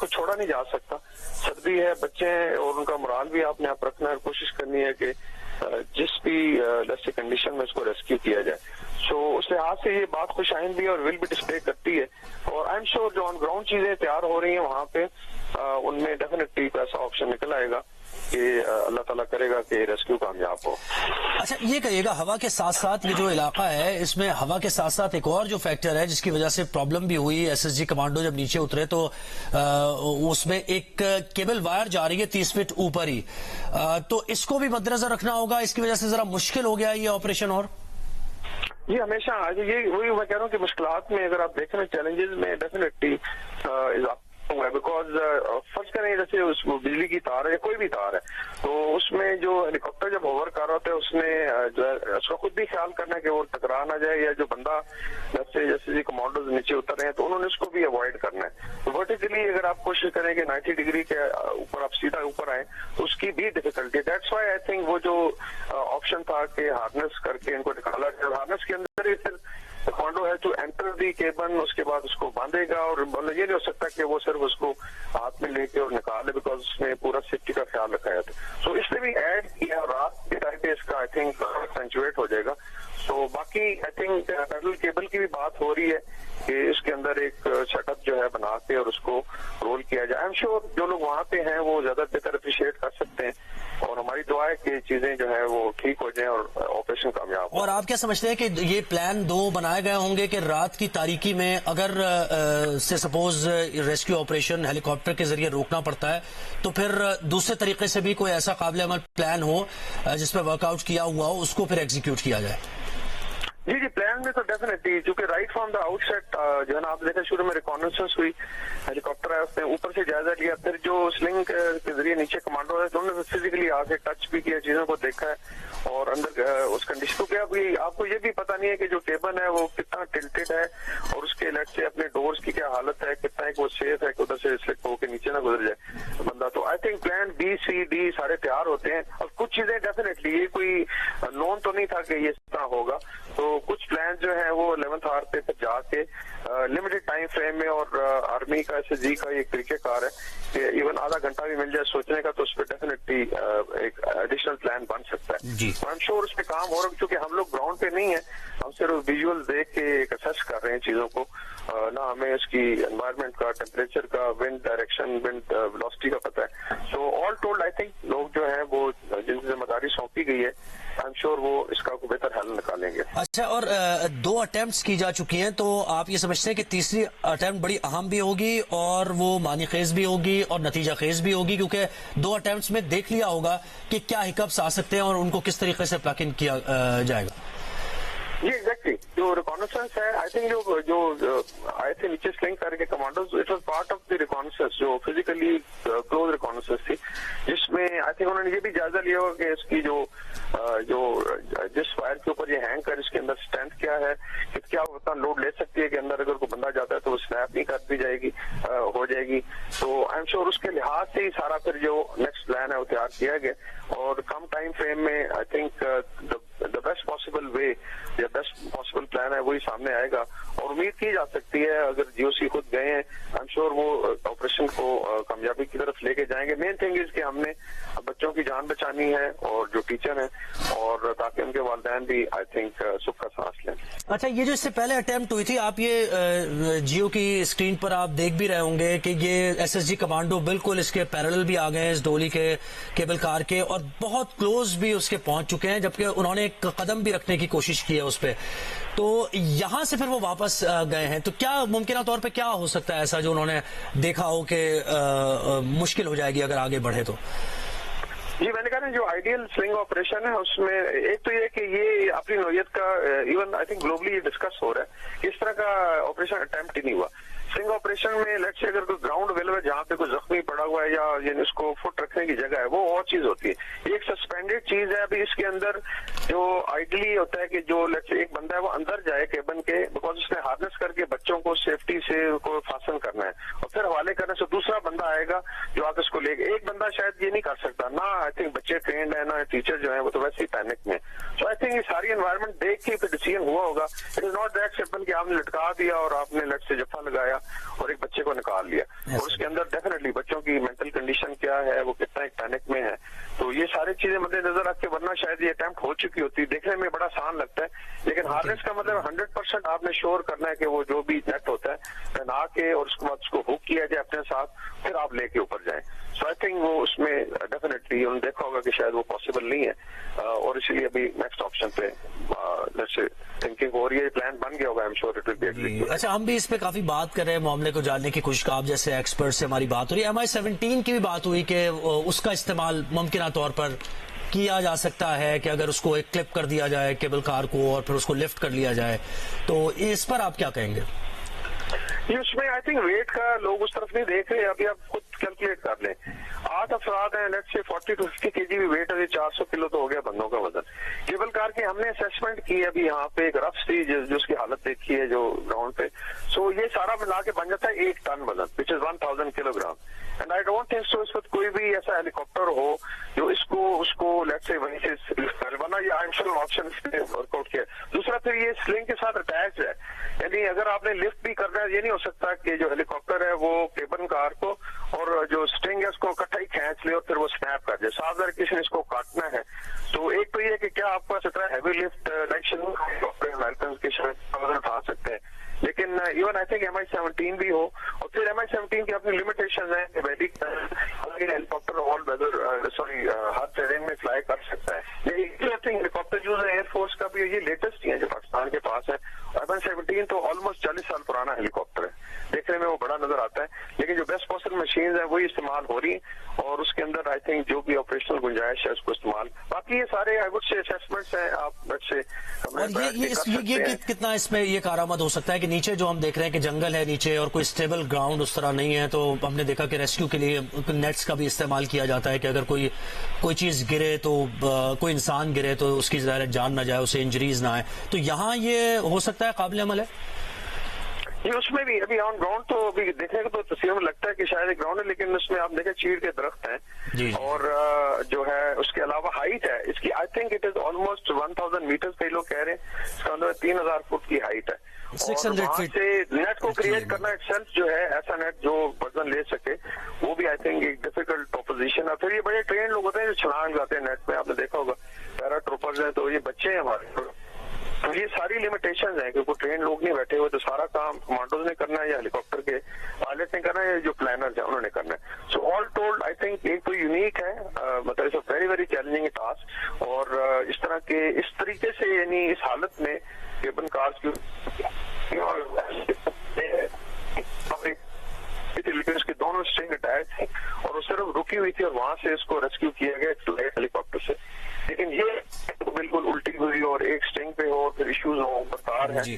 کو چھوڑا نہیں جا سکتا. سردی ہے, بچے ہیں, اور ان کا مرال بھی آپ نے آپ رکھنا ہے, کوشش کرنی ہے کہ جس بھی ایسی کنڈیشن میں اس کو ریسکیو کیا جائے. سو اس لحاظ سے یہ بات خوش آئندی اور ول بھی ڈسپلے کرتی ہے, اور آئی ایم شیور جو آن گراؤنڈ چیزیں تیار ہو رہی ہیں وہاں پہ ان میں ڈیفینیٹلی ایسا آپشن نکل آئے گا کہ اللہ تعالیٰ کرے گا کہ ریسکیو کامیاب ہو. اچھا یہ کہیے گا, ہوا کے ساتھ ساتھ یہ جو علاقہ ہے اس میں ہوا کے ساتھ ساتھ ایک اور جو فیکٹر ہے جس کی وجہ سے پرابلم بھی ہوئی, ایس ایس جی کمانڈو جب نیچے اترے تو اس میں ایک کیبل وائر جا رہی ہے 30 فٹ اوپر ہی, تو اس کو بھی مد نظر رکھنا ہوگا, اس کی وجہ سے ذرا مشکل ہو گیا یہ آپریشن. اور یہ ہمیشہ یہ وہی میں کہہ رہا ہوں کہ مشکلات میں اگر آپ دیکھیں چیلنجز میں ڈیفینیٹلی بیکاز فرض کریں جیسے اس بجلی کی تار ہے یا کوئی بھی تار ہے, تو اس میں جو ہیلی کاپٹر جب ہوور کر رہا ہوتا ہے اس نے جو ہے اس کا خود بھی خیال کرنا ہے کہ وہ ٹکرا نہ جائے, یا جو بندہ جیسے کمانڈوز نیچے اتر رہے ہیں تو انہوں نے اس کو بھی اوائڈ کرنا ہے. ورٹیکلی اگر آپ کوشش کریں کہ 90 ڈگری کے اوپر آپ سیدھا اوپر آئیں تو اس کی بھی difficulty. That's why I think وہ جو آپشن تھا کہ ہارنس کر کے ان کو نکالا جائے, ہارنس کے اندر ہی پھر کمانڈو ہے ٹو انٹر دی کیبن, اس کے بعد اس کو باندھے گا, اور یہ نہیں ہو سکتا کہ وہ صرف اس کو ہاتھ میں لے کے اور نکالے, بیکاز اس نے پورا سیفٹی کا خیال رکھا ہے. سو اس نے بھی ایڈ کیا, رات کے ٹائم پہ اس کا آئی تھنک سینچویٹ ہو جائے گا. تو باقی آئی تھنک پیڈل کیبل کی بھی بات ہو رہی ہے کہ اس کے اندر ایک سیٹ اپ جو ہے بنا کے اور اس کو رول کیا جائے. آئی ایم شیور جو لوگ وہاں پہ ہیں وہ زیادہ بہتر اپریشیٹ کر سکتے ہیں, اور ہماری دعا ہے کہ چیزیں جو ہے وہ ٹھیک ہو جائیں اور آپریشن کامیاب ہو. اور آپ کیا سمجھتے ہیں کہ یہ پلان 2 بنائے گئے ہوں گے کہ رات کی تاریکی میں اگر سے سپوز ریسکیو آپریشن ہیلی کاپٹر کے ذریعے روکنا پڑتا ہے تو پھر دوسرے طریقے سے بھی کوئی ایسا قابل عمل پلان ہو جس پہ ورک آؤٹ کیا ہوا ہو, اس کو پھر ایگزیکیوٹ کیا جائے؟ جی پلان میں تو ڈیفینیٹلی, کیونکہ right from the outset جو ہے نا آپ دیکھیں شروع میں ریکانسنس ہوئی, ہیلی کاپٹر ہے اس نے اوپر سے جائزہ لیا, پھر جو سلنگ کے ذریعے نیچے کمانڈو ہے انہوں نے فزیکلی آ کے ٹچ بھی کیا, چیزوں کو دیکھا ہے, اور اندر اس کنڈیشن کو کیا آپ کو یہ بھی پتا نہیں ہے کہ جو کیبن ہے وہ کتنا ٹلٹڈ ہے, اور اس کے لیٹ سے اپنے ڈورز کی کیا حالت ہے, کتنا وہ سیف ہے کہ ادھر سے سلپ ہو کے نیچے نہ گزر جائے بندہ. تو I think plan B C D سارے تیار ہوتے ہیں. اور کچھ چیزیں ڈیفینیٹلی یہ کوئی نون تو نہیں تھا کہ یہ اس طرح ہوگا, تو کچھ پلان جو ہے وہ 11th آور پہ جا کے لمیٹڈ ٹائم فریم میں, اور آرمی کا ایس ایس جی کا ایک طریقہ کار ہے کہ ایون آدھا گھنٹہ بھی مل جائے سوچنے کا, تو اس پہ ڈیفینیٹلی ایک ایڈیشنل پلان بن سکتا ہے. جی آئی ایم شیور اس پہ کام ہو رہا ہے, کیونکہ ہم لوگ گراؤنڈ پہ نہیں ہیں, ہم صرف ویژول دیکھ کے ایک اسیس کر رہے ہیں چیزوں کو, نہ ہمیں اس کی انوائرمنٹ کا, ٹیمپریچر کا, ونڈ ڈائریکشن, ونڈ ویلوسٹی کا پتہ ہے. سو آل ٹولڈ آئی تھنک لوگ جو ہیں وہ جن کی ذمہ داری سونپی گئی ہے, آئی ایم شیور وہ اس کا کوئی بہتر حل نکالیں گے. اچھا, اور 2 اٹیمپٹس کی جا چکی ہیں, تو آپ یہ سمجھتے ہیں کہ تیسری اٹیمپٹ بڑی اہم بھی ہوگی اور وہ معنی خیز بھی ہوگی اور نتیجہ خیز بھی ہوگی, کیونکہ 2 اٹیمپٹس میں دیکھ لیا ہوگا کہ کیا ہکپس آ سکتے ہیں اور ان کو کس طریقے سے پلگ ان کیا جائے گا. جی ایگزیکٹلی, جو ریکانسنس ہے آئی تھنک جو آئے تھے نیچے سلنگ کر کے commandos, it was part of the reconnaissance جو فزیکلی کلوز ریکانسنس تھی, جس میں آئی تھنک انہوں نے یہ بھی جائزہ لیا ہوگا کہ اس کی جو جس وائر کے اوپر یہ ہینگ کر اس کے اندر اسٹرینتھ کیا ہے, کیا اتنا لوڈ لے سکتی ہے کہ اندر اگر کوئی بندہ جاتا ہے تو وہ اسنیپ نہیں کر دی جائے گی, ہو جائے گی. تو آئی ایم شیور اس کے لحاظ سے ہی سارا پھر جو نیکسٹ پلان ہے وہ تیار کیا گیا, اور کم ٹائم فریم میں I think the best possible way یا بیسٹ پاسبل پلان ہے وہی سامنے آئے گا. اور امید کی جا سکتی ہے اگر جی او سی خود گئے ہیں, آئی ایم شیور وہ آپریشن کو کامیابی کی طرف لے کے جائیں گے. مین تھنگ از کہ ہم نے بچوں کی جان بچانی ہے اور جو ٹیچر ہیں, اور تاکہ ان کے والدین بھی آئی تھنک سکھ کا سانس لیں. اچھا, یہ جو اس سے پہلے اٹیمپٹ ہوئی تھی, آپ یہ جیو کی اسکرین پر آپ دیکھ بھی رہے ہوں گے کہ یہ ایس ایس جی کمانڈو بالکل اس کے پیرلل بھی آ گئے ہیں اس ڈولی کے کیبل کار کے, اور بہت کلوز بھی اس کے پہنچ چکے ہیں, جبکہ انہوں نے ایک قدم بھی رکھنے کی کوشش کی ہے اس پہ. تو یہاں سے پھر وہ واپس گئے ہیں, تو کیا ممکنہ طور پہ کیا ہو سکتا ہے ایسا جو انہوں نے دیکھا ہو کہ مشکل ہو جائے گی اگر آگے بڑھے تو؟ جی میں نے کہا جو آئیڈیل سلنگ آپریشن ہے اس میں ایک تو یہ کہ یہ اپنی نوعیت کا ایون آئی تھنک گلوبلی یہ ڈسکس ہو رہا ہے کہ اس طرح کا آپریشن اٹیمپٹ ہی نہیں ہوا. سلنگ آپریشن میں لیٹ سے اگر کوئی گراؤنڈ اویلیبل ہے جہاں پہ کوئی زخمی پڑا ہوا ہے یا یعنی اس کو فٹ رکھنے کی جگہ ہے, وہ اور چیز ہوتی ہے. یہ ایک سسپینڈیڈ چیز ہے. ابھی اس کے اندر جو آئیڈلی ہوتا ہے کہ جو لیٹ سے ایک بندہ ہے وہ اندر جائے کیبن کے, بیکاز اس نے ہارنس کر کے بچوں کو سیفٹی سے کو فاصل کرنا ہے, اور پھر حوالے کرنے سے دوسرا بندہ آئے گا جو آگے اس کو لے گا. ایک بندہ شاید یہ نہیں کر سکتا, نہ آئی تھنک بچے ٹرینڈ ہیں, نہ ٹیچر جو ہیں وہ تو ویسے ہی پینک میں. سو آئی تھنک یہ ساری انوائرمنٹ دیکھ کے پھر ڈیسیژن ہوا ہوگا. It is not that simple کہ آپ نے لٹکا دیا اور آپ نے لٹ سے جفا لگایا اور ایک بچے کو نکال لیا, اور اس کے اندر ڈیفینیٹلی ڈیفینیٹلی بچوں کی مینٹل کنڈیشن کیا ہے, وہ کتنا ایک پینک میں ہے, تو یہ ساری چیزیں مد نظر رکھ کے, ورنہ شاید یہ اٹمپٹ ہو چکی ہوتی, دیکھنے میں بڑا آسان لگتا ہے, لیکن ہارنس کا مطلب 100% آپ نے شور کرنا ہے کہ وہ جو بھی نیٹ ہوتا ہے پہنا کے اور اس کے بعد اس کو ہک کیا جائے اپنے ساتھ, پھر آپ لے کے اوپر جائیں. سو آئی تھنک وہ اس میں ڈیفینیٹلی انہوں نے دیکھا ہوگا کہ شاید وہ پاسبل نہیں ہے, اور اسی لیے ابھی نیکسٹ آپشن پہ تھنکنگ ہو رہی ہے, پلان بن گیا ہوگا, I am sure it will be executed. اچھا, ہم بھی اس پہ کافی بات کر رہے ہیں, معاملے کو جاننے کی کوشش, آپ جیسے ایکسپرٹ سے ہماری بات ہو رہی ہے. MI-17 کی بھی بات ہوئی کہ اس کا استعمال ممکنہ طور پر کیا جا سکتا ہے کہ اگر اس کو ایک کلپ کر دیا جائے کیبل کار کو اور پھر اس کو لفٹ کر لیا جائے, تو اس پر آپ کیا کہیں گے؟ یہ اس میں آئی تھنک ویٹ کا لوگ اس طرف نہیں دیکھ رہے, ابھی آپ خود کیلکولیٹ کر لیں, 8 افراد ہیں, لیٹ سے 40 to 50 kg بھی ویٹ ہے, 400 کلو تو ہو گیا بندوں کا وزن. کیبل کار کی ہم نے اسیسمنٹ کی ابھی یہاں پہ, ایک رف سی جو اس کی حالت دیکھی ہے جو گراؤنڈ پہ, سو یہ سارا ملا کے بن جاتا ہے 1 ٹن وزن, which is 1000 kilogram. And I don't think so اس وقت کوئی بھی ایسا ہیلی کاپٹر ہو جو اس کو لیٹ سے وہیں سے ورنہ یہ آئنشل آپشن ورک آؤٹ کیا. دوسرا پھر یہ سلنگ کے ساتھ اٹیچ ہے, یعنی اگر آپ نے لفٹ بھی کرنا ہے, یہ نہیں ہو سکتا کہ جو ہیلی کاپٹر ہے وہ کیبل کار کو اور جو اسٹرنگ ہے اس کو اکٹھا ہی کھینچ لے اور پھر وہ سنیپ کر جائے. صاف اگر کسی نے اس کو کاٹنا ہے تو ایک تو یہ کہ کیا آپ کا سترہ ہیوی لفٹ کے وزن اٹھا سکتے ہیں, لیکن ایون آئی تھنک MI-17 بھی ہو, اور پھر MI-17 کی اپنی لمیٹیشن ہے کہ ہیلی کاپٹر آل ویدر ہر ٹیرین میں فلائی کر سکتا ہے. ہیلی کاپٹر جو ہے ایئر فورس کا بھی یہ لیٹسٹ ہی ہے جو پاکستان کے پاس ہے. MI-17 تو آلموسٹ 40 سال پرانا ہیلی کاپٹر ہے, دیکھنے میں وہ بڑا نظر آتا ہے, لیکن جو بیسٹ پاسبل مشینز ہیں وہی استعمال ہو رہی ہیں, اور اس کے اندر آئی تھنک جو بھی آپریشنل گنجائش ہے اس کو استعمال, باقی یہ سارے آئی وڈ سے اسیسمنٹس ہیں. آپ یہ کتنا اس میں یہ کارآمد ہو سکتا ہے کہ نیچے جو ہم دیکھ رہے ہیں کہ جنگل ہے نیچے اور کوئی اسٹیبل گراؤنڈ اس طرح نہیں ہے, تو ہم نے دیکھا کہ ریسکیو کے لیے نیٹس کا بھی استعمال کیا جاتا ہے کہ اگر کوئی چیز گرے تو کوئی انسان گرے تو اس کی ظاہر جان نہ جائے, اسے انجریز نہ آئے, تو یہاں یہ ہو سکتا ہے قابل عمل ہے. یہ اس میں بھی ابھی آن گراؤنڈ تو ابھی دیکھنے کو تو تصویر میں لگتا ہے کہ شاید ایک گراؤنڈ ہے, لیکن اس میں آپ دیکھیں چیڑ کے درخت ہیں اور جو ہے اس کے علاوہ ہائٹ ہے اس کی, I think it is almost 1000 metre, کئی لوگ کہہ رہے ہیں اس کا اندر 3000 فٹ کی ہائٹ ہے, اور وہاں سے نیٹ کو کریٹ کرنا اٹ سیلف جو ہے ایسا نیٹ جو وزن لے سکے, وہ بھی آئی تھنک ایک ڈیفیکلٹ پروپوزیشن ہے. پھر یہ بڑے ٹرین لوگ ہوتے ہیں جو چھلانگ جاتے ہیں نیٹ میں, آپ نے دیکھا ہوگا پیرا ٹروپرز ہیں, تو یہ بچے ہیں ہمارے, تو یہ ساری لمیٹیشنز ہیں کیونکہ ٹرین لوگ نہیں بیٹھے ہوئے, تو سارا کام کمانڈوز نے کرنا ہے یا ہیلی کاپٹر کے پائلٹ نے کرنا ہے یا جو پلانرز ہیں انہوں نے کرنا ہے. سو آل ٹولڈ آئی تھنک ایک تو یونیک ہے, مطلب it's a very very challenging task, اور اس طرح کے اس طریقے سے یعنی اس حالت میں کیبل کارز کی اس کے دونوں اسٹرنگ اٹیچ تھے اور وہ صرف رکی ہوئی تھی, اور وہاں سے اس کو ریسکیو کیا گیا ہیلی کاپٹر سے. لیکن یہ بالکل الٹی ہوئی اور ایک اسٹرنگ پہ ہو, پھر ایشوز ہوں, بتا ہے.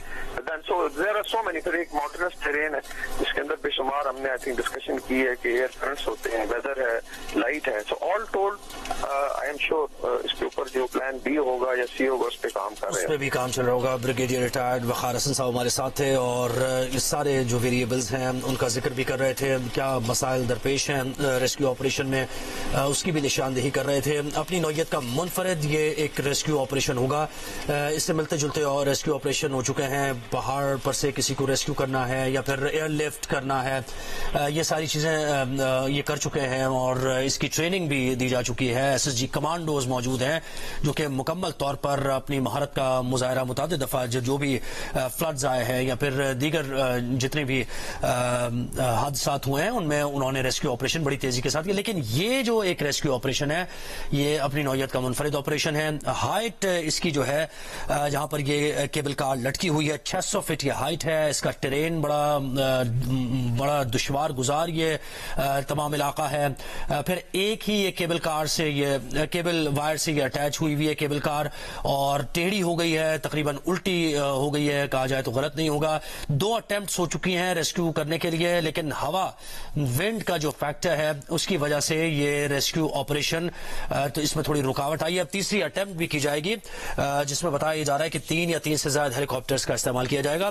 سو دیر آر سو مینی, پھر ایک ماؤنٹینس ٹیرین ہے جس کے اندر بے شمار ہم نے آئی تھنک ڈسکشن کی ہے کہ ایئر کرنٹس ہوتے ہیں, ویدر ہے, لائٹ ہے. سو آل ٹولڈ آئی ایم شیور اس کے اوپر جو پلان بی ہوگا یا سی ہوگا اس پہ کام کر رہے ہیں, اس پہ بھی کام چل رہا ہوگا. بریگیڈیئر ریٹائرڈ وقار حسن صاحب ہمارے ساتھ تھے, اور یہ سارے جو ویریبلز ہیں ان کا ذکر بھی کر رہے تھے, کیا مسائل درپیش ہیں ریسکیو آپریشن میں اس کی بھی نشاندہی کر رہے تھے. اپنی نوعیت کا منفرد یہ ایک ریسکیو آپریشن ہوگا, اس سے ملتے جلتے اور ریسکیو آپریشن ہو چکے ہیں, پہاڑ پر سے کسی کو ریسکیو کرنا ہے یا پھر ایئر لفٹ کرنا ہے, یہ ساری چیزیں یہ کر چکے ہیں, اور اس کی ٹریننگ بھی دی جا چکی ہے. SSG کمانڈوز موجود ہیں جو کہ مکمل طور پر اپنی مہارت کا مظاہرہ متعدد دفعہ جو بھی فلڈز آئے ہیں یا پھر دیگر جتنے بھی حادثات ہوئے ہیں ان میں انہوں نے ریسکیو آپریشن بڑی تیزی کے ساتھ کیا. لیکن یہ جو ایک ریسکیو آپریشن ہے یہ اپنی نوعیت کا منفرد آپریشن ہے. ہائٹ اس کی جو ہے جہاں پر یہ کیبل کار لٹکی ہوئی ہے 600 فٹ یہ ہائٹ ہے, اس کا ٹرین بڑا دشوار گزار یہ تمام علاقہ ہے. پھر ایک ہی یہ کیبل کار سے یہ کیبل وائر سے یہ اٹیچ ہوئی ہوئی ہے کیبل کار, اور ٹیڑھی ہو گئی ہے, تقریباً الٹی ہو گئی ہے, کہا جائے تو غلط نہیں ہوگا. 2 اٹیمپٹس ہو چکی ہیں ریسکیو کرنے کے لیے, لیکن ہوا ونڈ کا جو فیکٹر ہے اس کی وجہ سے یہ ریسکیو آپریشن تو اس میں تھوڑی رکاوٹ آئی ہے. اب تیسری اٹیمپٹ بھی کی جائے گی جس میں بتایا جا رہا ہے کہ 3 یا 3 سے زائد ہیلی کاپٹرز کا استعمال کیا جائے گا.